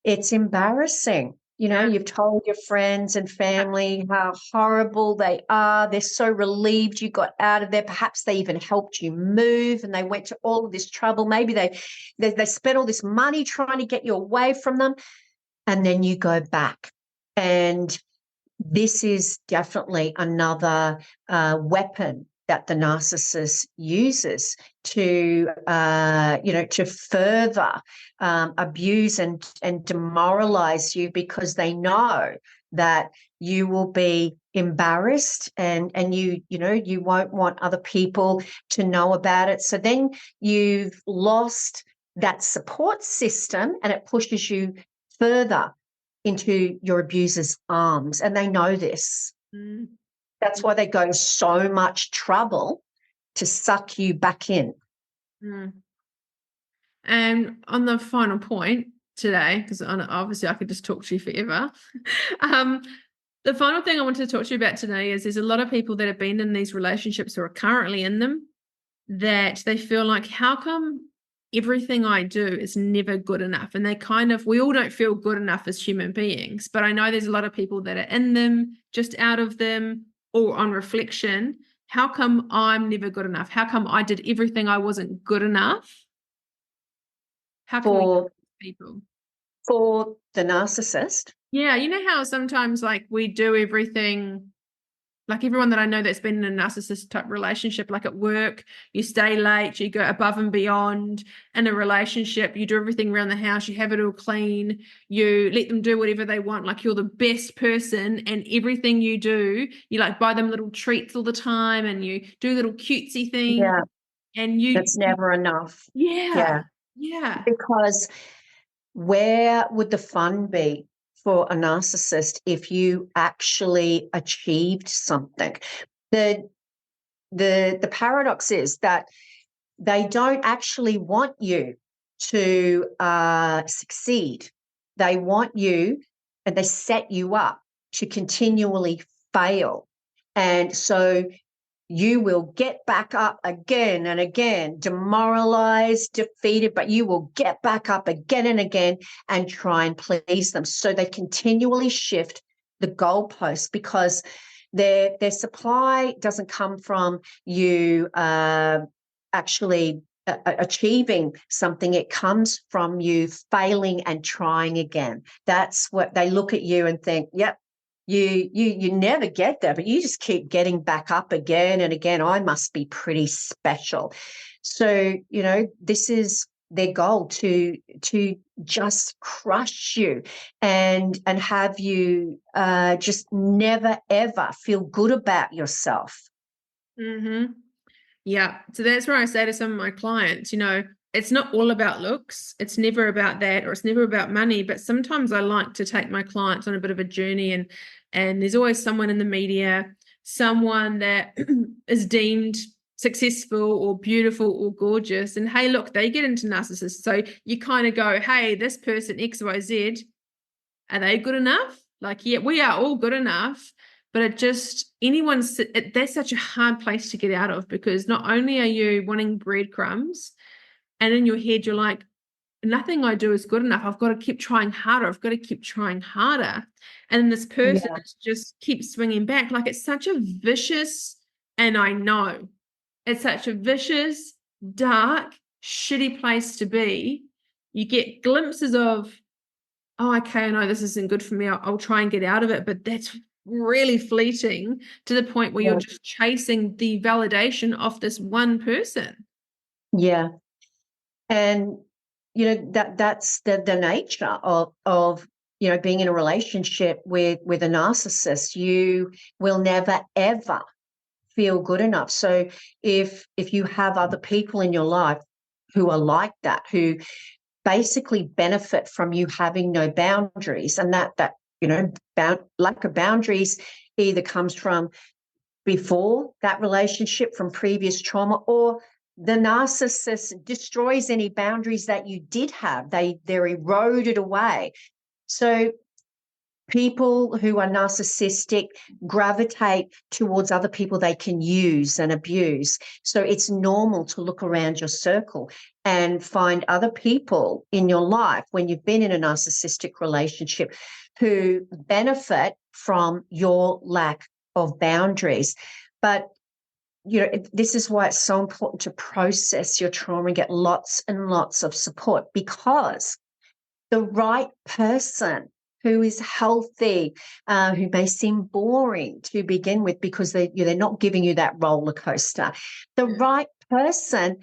B: It's embarrassing. You've told your friends and family how horrible they are. They're so relieved you got out of there. Perhaps they even helped you move, and they went to all of this trouble. Maybe they spent all this money trying to get you away from them. And then you go back. And this is definitely another weapon that the narcissist uses to, to further abuse and demoralize you, because they know that you will be embarrassed and you won't want other people to know about it. So then you've lost that support system, and it pushes you further into your abuser's arms, and they know this. That's why they go to so much trouble to suck you back in.
A: And on the final point today, because obviously I could just talk to you forever, the final thing I wanted to talk to you about today is there's a lot of people that have been in these relationships or are currently in them, that they feel like, how come everything I do is never good enough? And we all don't feel good enough as human beings, but I know there's a lot of people that are in them, just out of them, or on reflection. How come I'm never good enough? How come I did everything I wasn't good enough? How can we help people?
B: For the narcissist?
A: Yeah, you know how sometimes we do everything, like everyone that I know that's been in a narcissist type relationship, like at work, you stay late, you go above and beyond. In a relationship, you do everything around the house, you have it all clean, you let them do whatever they want, like you're the best person, and everything you do, you buy them little treats all the time, and you do little cutesy things.
B: Yeah.
A: And
B: That's never enough.
A: Yeah.
B: Because where would the fun be for a narcissist if you actually achieved something? The paradox is that they don't actually want you to succeed. They want you, and they set you up to continually fail. And so you will get back up again and again, demoralized, defeated, but you will get back up again and again and try and please them. So they continually shift the goalposts, because their supply doesn't come from you actually achieving something. It comes from you failing and trying again. That's what they look at you and think, yep, you never get there, but you just keep getting back up again and again. I must be pretty special. So, this is their goal, to just crush you and have you just never, ever feel good about yourself.
A: Yeah. So that's where I say to some of my clients, it's not all about looks. It's never about that, or it's never about money. But sometimes I like to take my clients on a bit of a journey, and there's always someone in the media, someone that is deemed successful or beautiful or gorgeous. And hey, look, they get into narcissists. So you kind of go, hey, this person XYZ, are they good enough? Like, yeah, we are all good enough, but that's such a hard place to get out of, because not only are you wanting breadcrumbs, and in your head you're like, nothing I do is good enough. I've got to keep trying harder. I've got to keep trying harder. And then this person just keeps swinging back. Like, it's such a vicious, and I know it's such a vicious, dark, shitty place to be. You get glimpses of, oh, okay, I know this isn't good for me. I'll try and get out of it. But that's really fleeting, to the point where you're just chasing the validation of this one person.
B: Yeah. And, that's the nature of, being in a relationship with a narcissist. You will never, ever feel good enough. So if you have other people in your life who are like that, who basically benefit from you having no boundaries, and that lack of boundaries either comes from before that relationship, from previous trauma, or the narcissist destroys any boundaries that you did have. They're eroded away. So people who are narcissistic gravitate towards other people they can use and abuse. So it's normal to look around your circle and find other people in your life when you've been in a narcissistic relationship who benefit from your lack of boundaries. But this is why it's so important to process your trauma and get lots and lots of support, because the right person who is healthy, who may seem boring to begin with because they're not giving you that roller coaster, the right person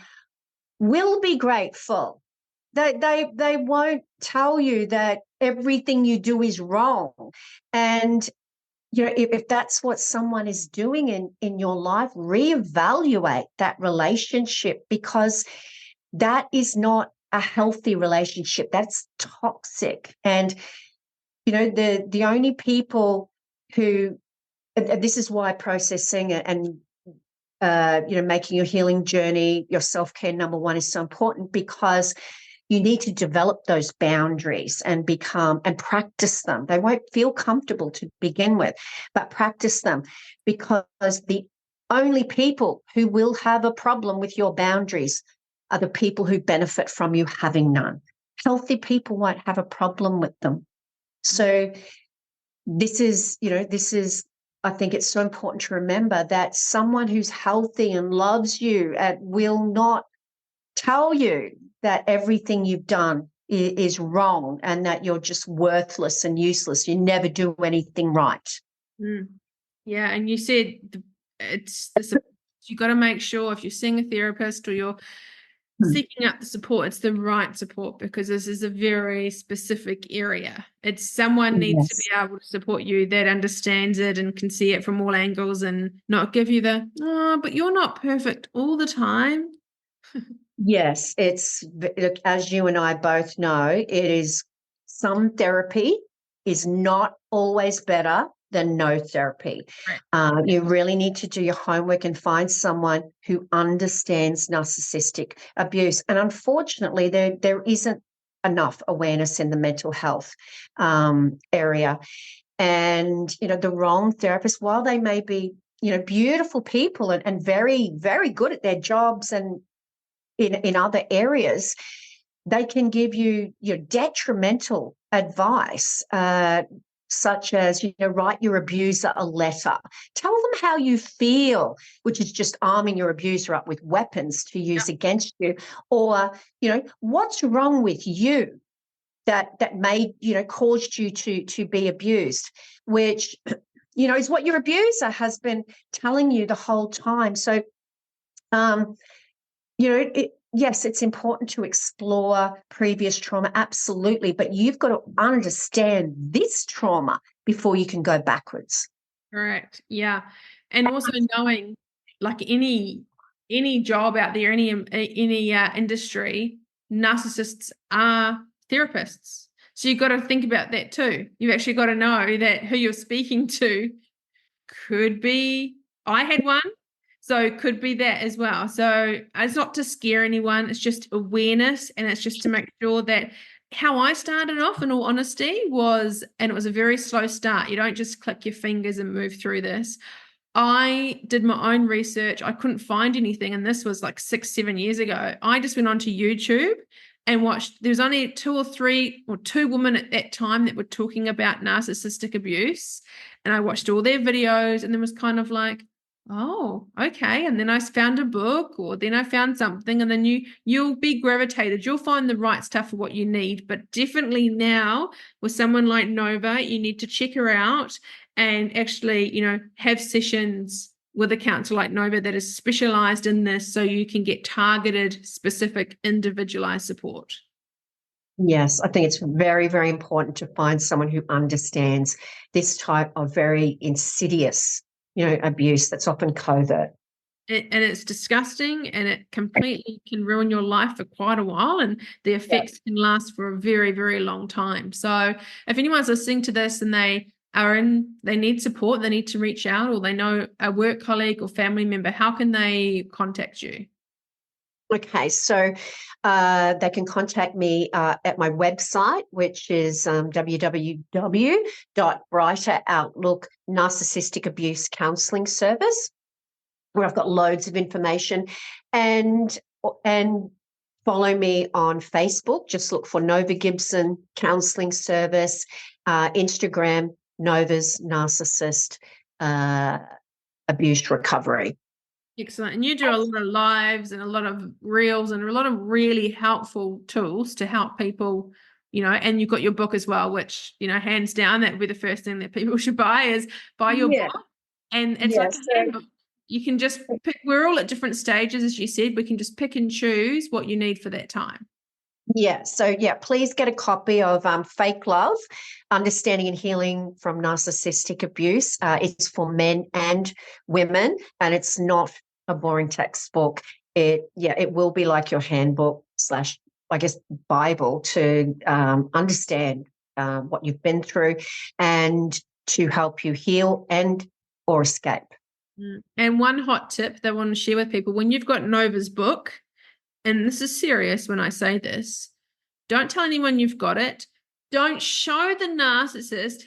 B: will be grateful. They won't tell you that everything you do is wrong. And if that's what someone is doing in your life, reevaluate that relationship, because that is not a healthy relationship. That's toxic. And, the only people who, and this is why processing and making your healing journey, your self-care number one, is so important, because you need to develop those boundaries and practice them. They won't feel comfortable to begin with, but practice them, because the only people who will have a problem with your boundaries are the people who benefit from you having none. Healthy people won't have a problem with them. So this is, I think it's so important to remember that someone who's healthy and loves you will not tell you that everything you've done is wrong and that you're just worthless and useless. You never do anything right.
A: Yeah, and you said you got to make sure, if you're seeing a therapist or you're seeking out the support, it's the right support, because this is a very specific area. It's someone needs to be able to support you that understands it and can see it from all angles, and not give you the, oh, but you're not perfect all the time.
B: Yes, look, as you and I both know, it is, some therapy is not always better than no therapy.
A: Right.
B: You really need to do your homework and find someone who understands narcissistic abuse. And unfortunately, there isn't enough awareness in the mental health area. And, the wrong therapist, while they may be, beautiful people and very, very good at their jobs and in other areas, they can give you detrimental advice, such as, write your abuser a letter. Tell them how you feel, which is just arming your abuser up with weapons to use against you. Or, what's wrong with you that made, caused you to be abused, which, is what your abuser has been telling you the whole time. So, yes, it's important to explore previous trauma, absolutely, but you've got to understand this trauma before you can go backwards.
A: Correct. Yeah. And also knowing, like, any job out there, any industry, narcissists are therapists. So you've got to think about that too. You've actually got to know that who you're speaking to could be, I had one, so it could be that as well. So it's not to scare anyone. It's just awareness, and it's just to make sure that how I started off, in all honesty, and it was a very slow start. You don't just click your fingers and move through this. I did my own research. I couldn't find anything, and this was like 6-7 years ago. I just went onto YouTube and watched. There's only 2 women at that time that were talking about narcissistic abuse, and I watched all their videos, and then was kind of like, oh, okay. And then I found a book, or then I found something, and then you'll be gravitated. You'll find the right stuff for what you need. But definitely now, with someone like Nova, you need to check her out and actually, have sessions with a counsellor like Nova that is specialized in this, so you can get targeted, specific, individualized support.
B: Yes, I think it's very, very important to find someone who understands this type of very insidious, abuse that's often covert.
A: And it's disgusting, and it completely can ruin your life for quite a while, and the effects can last for a very, very long time. So if anyone's listening to this and they need support, they need to reach out, or they know a work colleague or family member, how can they contact you?
B: Okay, so they can contact me at my website, which is www.brighter Outlook Narcissistic Abuse Counselling Service, where I've got loads of information, and follow me on Facebook. Just look for Nova Gibson Counselling Service, Instagram, Nova's Narcissist Abuse Recovery.
A: Excellent. And you do a lot of lives and a lot of reels and a lot of really helpful tools to help people, and you've got your book as well, which, hands down, that would be the first thing that people should buy your book. And it's like a handbook. You can just pick, we're all at different stages, as you said. We can just pick and choose what you need for that time.
B: Yeah. So, please get a copy of Fake Love, Understanding and Healing from Narcissistic Abuse. It's for men and women, and it's not a boring textbook. It will be like your handbook / I guess Bible to understand what you've been through and to help you heal or escape.
A: And one hot tip that I want to share with people: when you've got Nova's book, and this is serious when I say this, don't tell anyone you've got it. Don't show the narcissist,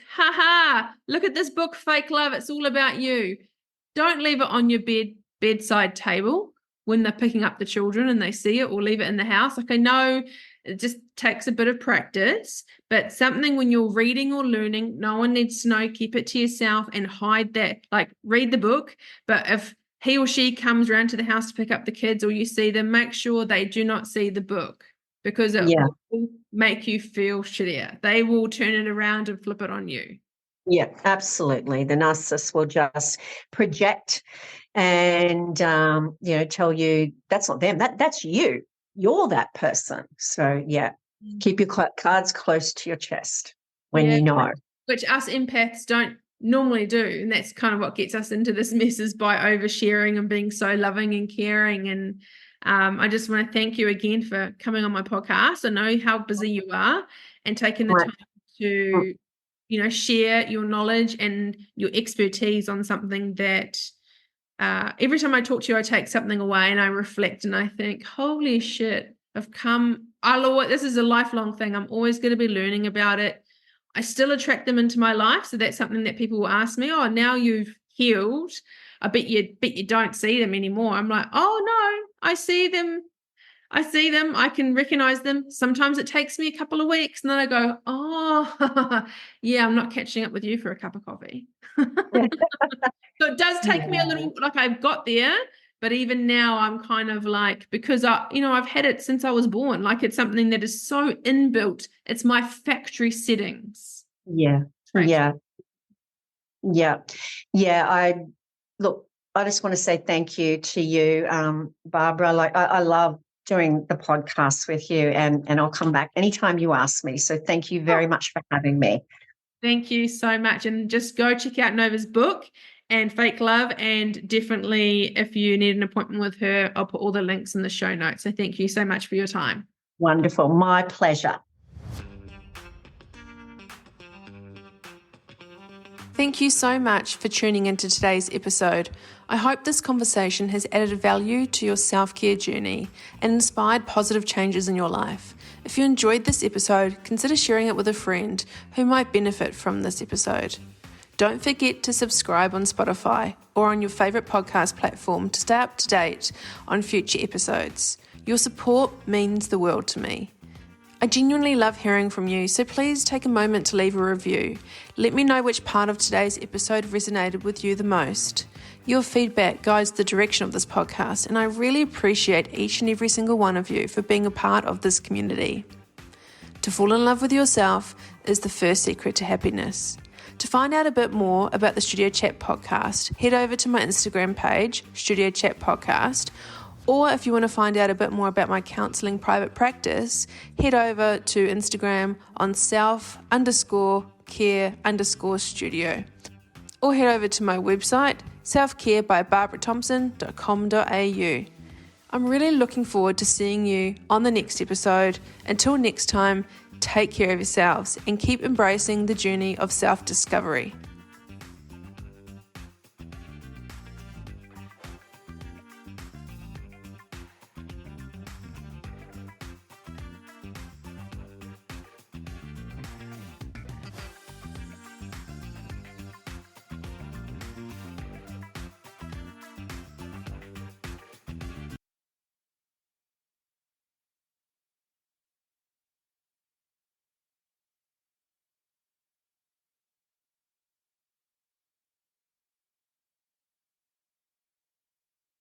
A: look at this book, Fake Love, it's all about you. Don't leave it on your bedside table when they're picking up the children and they see it, or leave it in the house. Like, I know it just takes a bit of practice, but something when you're reading or learning, no one needs to know. Keep it to yourself and hide that. Like, read the book, but if he or she comes around to the house to pick up the kids, or you see them, make sure they do not see the book, because it will make you feel shittier. They will turn it around and flip it on you.
B: Yeah, absolutely. The narcissist will just project and, tell you that's not them. That's you. You're that person. So, keep your cards close to your chest when you know.
A: Which us empaths don't normally do. And that's kind of what gets us into this mess, is by oversharing and being so loving and caring. And I just want to thank you again for coming on my podcast. I know how busy you are, and taking the time to, share your knowledge and your expertise on something that every time I talk to you, I take something away and I reflect and I think, holy shit, this is a lifelong thing. I'm always going to be learning about it. I still attract them into my life. So that's something that people will ask me, oh, now you've healed, I bet you don't see them anymore. I'm like, oh no, I see them. I can recognize them. Sometimes it takes me a couple of weeks, and then I go, oh, yeah, I'm not catching up with you for a cup of coffee. So it does take me a little, like, I've got there, but even now I'm kind of like, because I've had it since I was born. Like, it's something that is so inbuilt. It's my factory settings.
B: Yeah. I just want to say thank you to you, Barbara. Like, I love doing the podcast with you, and I'll come back anytime you ask me. So thank you very much for having me.
A: Thank you so much. And just go check out Nova's book and Fake Love. And definitely, if you need an appointment with her, I'll put all the links in the show notes. So thank you so much for your time.
B: Wonderful. My pleasure.
A: Thank you so much for tuning into today's episode. I hope this conversation has added value to your self-care journey and inspired positive changes in your life. If you enjoyed this episode, consider sharing it with a friend who might benefit from this episode. Don't forget to subscribe on Spotify or on your favourite podcast platform to stay up to date on future episodes. Your support means the world to me. I genuinely love hearing from you, so please take a moment to leave a review. Let me know which part of today's episode resonated with you the most. Your feedback guides the direction of this podcast, and I really appreciate each and every single one of you for being a part of this community. To fall in love with yourself is the first secret to happiness. To find out a bit more about the Studio Chat podcast, head over to my Instagram page, Studio Chat Podcast, or if you want to find out a bit more about my counselling private practice, head over to Instagram on self_care_studio. Or head over to my website, selfcarebybarbarathompson.com.au. I'm really looking forward to seeing you on the next episode. Until next time, take care of yourselves and keep embracing the journey of self-discovery.